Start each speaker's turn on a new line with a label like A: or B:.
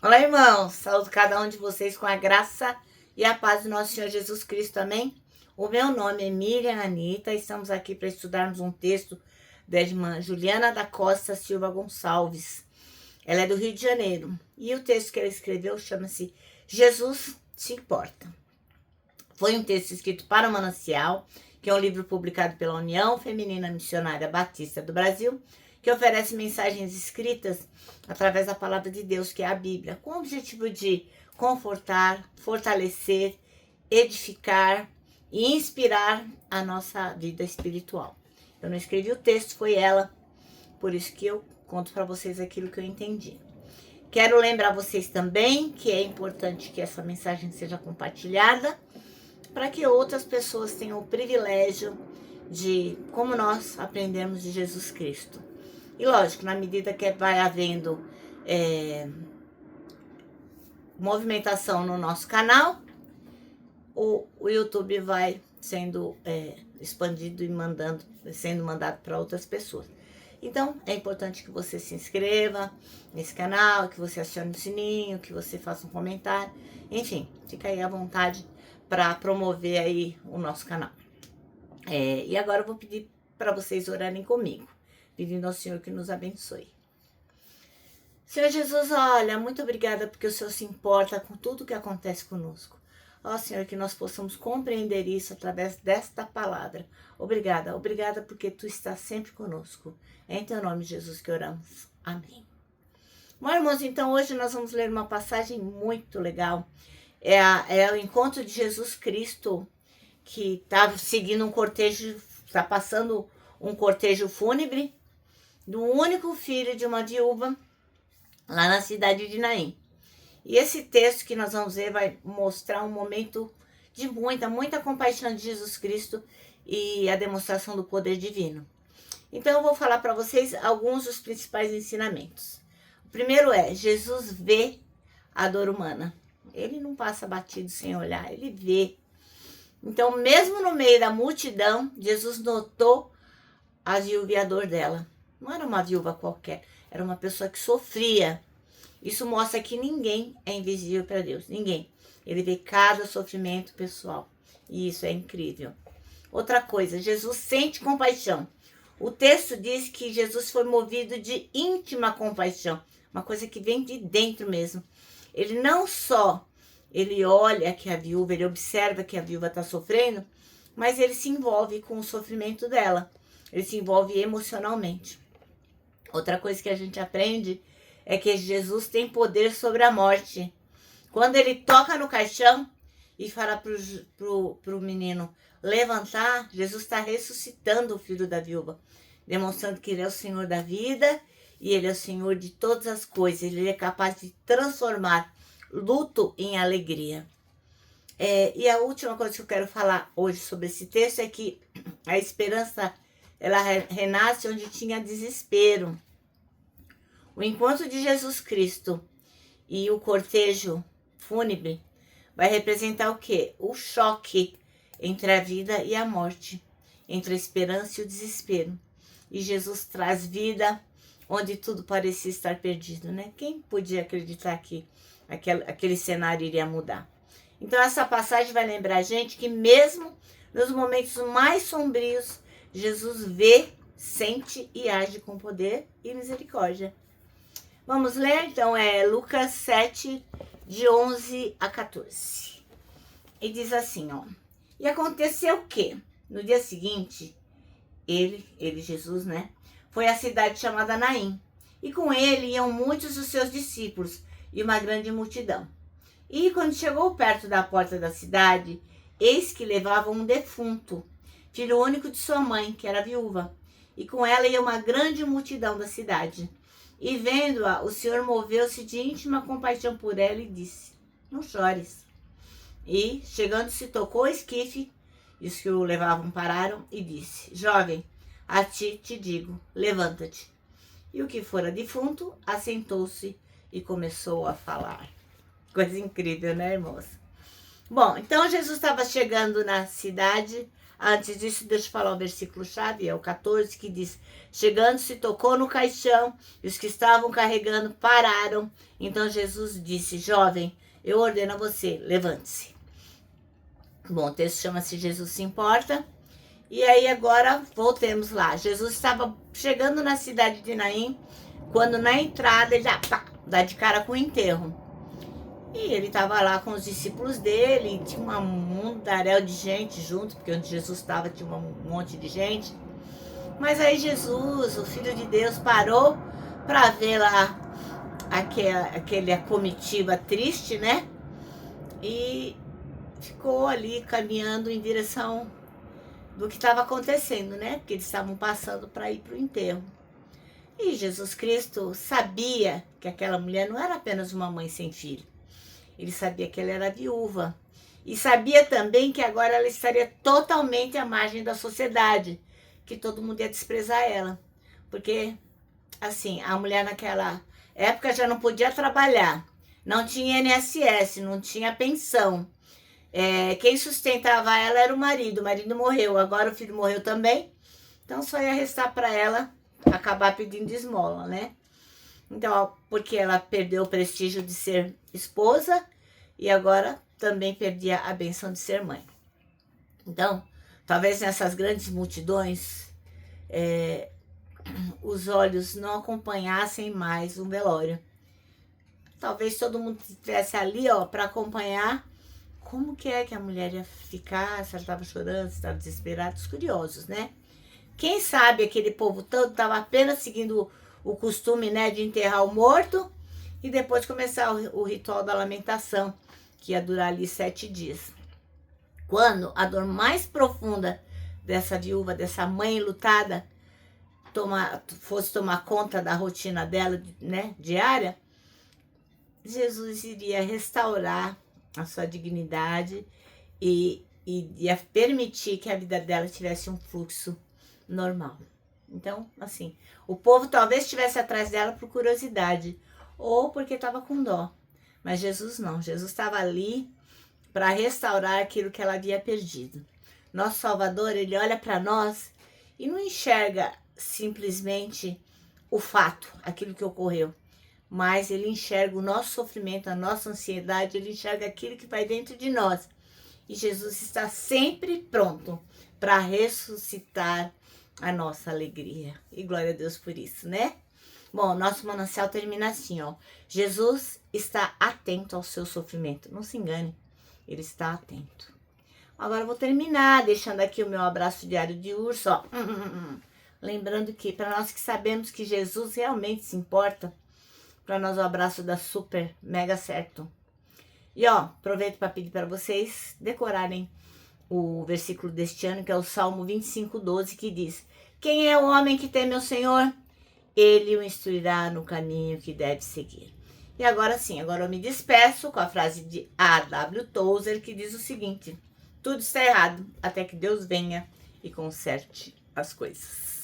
A: Olá, irmãos. Saúdo cada um de vocês com a graça e a paz do nosso Senhor Jesus Cristo. Amém? O meu nome é Miriam Anita. Estamos aqui para estudarmos um texto da irmã Juliana da Costa Silva Gonçalves. Ela é do Rio de Janeiro. E o texto que ela escreveu chama-se Jesus se importa. Foi um texto escrito para o Manancial, que é um livro publicado pela União Feminina Missionária Batista do Brasil, que oferece mensagens escritas através da palavra de Deus, que é a Bíblia, com o objetivo de confortar, fortalecer, edificar e inspirar a nossa vida espiritual. Eu não escrevi o texto, foi ela, por isso que eu conto para vocês aquilo que eu entendi. Quero lembrar vocês também que é importante que essa mensagem seja compartilhada para que outras pessoas tenham o privilégio de como nós aprendemos de Jesus Cristo. E lógico, na medida que vai havendo movimentação no nosso canal, o YouTube vai sendo expandido e sendo mandado para outras pessoas. Então, é importante que você se inscreva nesse canal, que você acione o sininho, que você faça um comentário. Enfim, fica aí à vontade para promover aí o nosso canal. E agora eu vou pedir para vocês orarem comigo, pedindo ao Senhor que nos abençoe. Senhor Jesus, olha, muito obrigada porque o Senhor se importa com tudo que acontece conosco. Ó Senhor, que nós possamos compreender isso através desta palavra. Obrigada, obrigada porque Tu estás sempre conosco. É em Teu nome, Jesus, que oramos. Amém. Bom, irmãos, então hoje nós vamos ler uma passagem muito legal. É o encontro de Jesus Cristo, que está seguindo um cortejo, está passando um cortejo fúnebre do único filho de uma viúva lá na cidade de Naim. E esse texto que nós vamos ver vai mostrar um momento de muita compaixão de Jesus Cristo e a demonstração do poder divino. Então eu vou falar para vocês alguns dos principais ensinamentos. O primeiro é: Jesus vê a dor humana. Ele não passa batido sem olhar, ele vê. Então, mesmo no meio da multidão, Jesus notou a viúva e a dor dela. Não era uma viúva qualquer, era uma pessoa que sofria. Isso mostra que ninguém é invisível para Deus, ninguém. Ele vê cada sofrimento pessoal e isso é incrível. Outra coisa, Jesus sente compaixão. O texto diz que Jesus foi movido de íntima compaixão, uma coisa que vem de dentro mesmo. Ele não só, ele olha que a viúva, ele observa que a viúva está sofrendo, mas ele se envolve com o sofrimento dela. Ele se envolve emocionalmente. Outra coisa que a gente aprende é que Jesus tem poder sobre a morte. Quando ele toca no caixão e fala pro menino levantar, Jesus está ressuscitando o filho da viúva, demonstrando que ele é o Senhor da vida e ele é o Senhor de todas as coisas. Ele é capaz de transformar luto em alegria. E a última coisa que eu quero falar hoje sobre esse texto é que a esperança, ela renasce onde tinha desespero. O encontro de Jesus Cristo e o cortejo fúnebre vai representar o quê? O choque entre a vida e a morte, entre a esperança e o desespero. E Jesus traz vida onde tudo parecia estar perdido, né? Quem podia acreditar que aquele cenário iria mudar? Então essa passagem vai lembrar a gente que mesmo nos momentos mais sombrios, Jesus vê, sente e age com poder e misericórdia. Vamos ler? Então Lucas 7, de 11 a 14. E diz assim, ó. E aconteceu o quê? No dia seguinte, ele, Jesus, né? Foi à cidade chamada Naim. E com ele iam muitos dos seus discípulos e uma grande multidão. E quando chegou perto da porta da cidade, eis que levava um defunto, filho único de sua mãe, que era viúva. E com ela ia uma grande multidão da cidade. E vendo-a, o Senhor moveu-se de íntima compaixão por ela e disse: não chores. E, chegando-se, tocou o esquife, e os que o levavam pararam, e disse: jovem, a ti te digo, levanta-te. E o que fora defunto assentou-se e começou a falar. Coisa incrível, né, irmãos? Bom, então Jesus estava chegando na cidade Antes disso, deixa eu falar o versículo-chave, é o 14, que diz: chegando-se, tocou no caixão, e os que estavam carregando pararam. Então Jesus disse: jovem, eu ordeno a você, levante-se. Bom, o texto chama-se Jesus se importa. E aí agora voltemos lá. Jesus estava chegando na cidade de Naim, quando na entrada ele já dá de cara com o enterro. E ele estava lá com os discípulos dele, tinha um mundaréu de gente junto, porque onde Jesus estava tinha um monte de gente. Mas aí Jesus, o Filho de Deus, parou para ver lá aquela comitiva triste, né? E ficou ali caminhando em direção do que estava acontecendo, né? Porque eles estavam passando para ir para o enterro. E Jesus Cristo sabia que aquela mulher não era apenas uma mãe sem filho. Ele sabia que ela era viúva. E sabia também que agora ela estaria totalmente à margem da sociedade, que todo mundo ia desprezar ela. Porque, assim, a mulher naquela época já não podia trabalhar. Não tinha INSS, não tinha pensão. Quem sustentava ela era o marido morreu, agora o filho morreu também, então só ia restar para ela acabar pedindo esmola, né? Então, porque ela perdeu o prestígio de ser esposa e agora também perdia a benção de ser mãe. Então, talvez nessas grandes multidões, os olhos não acompanhassem mais um velório. Talvez todo mundo estivesse ali, ó, para acompanhar como que a mulher ia ficar, se ela estava chorando, se estava desesperada, os curiosos, né? Quem sabe aquele povo todo estava apenas seguindo o costume, né, de enterrar o morto e depois começar o ritual da lamentação, que ia durar ali 7 dias. Quando a dor mais profunda dessa viúva, dessa mãe lutada, fosse tomar conta da rotina dela, né, diária, Jesus iria restaurar a sua dignidade e ia permitir que a vida dela tivesse um fluxo normal. Então, assim, o povo talvez estivesse atrás dela por curiosidade ou porque estava com dó. Mas Jesus não, Jesus estava ali para restaurar aquilo que ela havia perdido. Nosso Salvador, ele olha para nós e não enxerga simplesmente o fato, aquilo que ocorreu, mas ele enxerga o nosso sofrimento, a nossa ansiedade, ele enxerga aquilo que vai dentro de nós. E Jesus está sempre pronto para ressuscitar a nossa alegria. E glória a Deus por isso, né? Bom, nosso manancial termina assim, ó. Jesus está atento ao seu sofrimento. Não se engane, ele está atento. Agora eu vou terminar deixando aqui o meu abraço diário de urso, ó. Lembrando que para nós que sabemos que Jesus realmente se importa, para nós o abraço dá super mega certo. E ó, aproveito para pedir para vocês decorarem o versículo deste ano, que é o Salmo 25:12, que diz: quem é o homem que teme ao Senhor? Ele o instruirá no caminho que deve seguir. E agora sim, agora eu me despeço com a frase de A.W. Tozer, que diz o seguinte: tudo está errado até que Deus venha e conserte as coisas.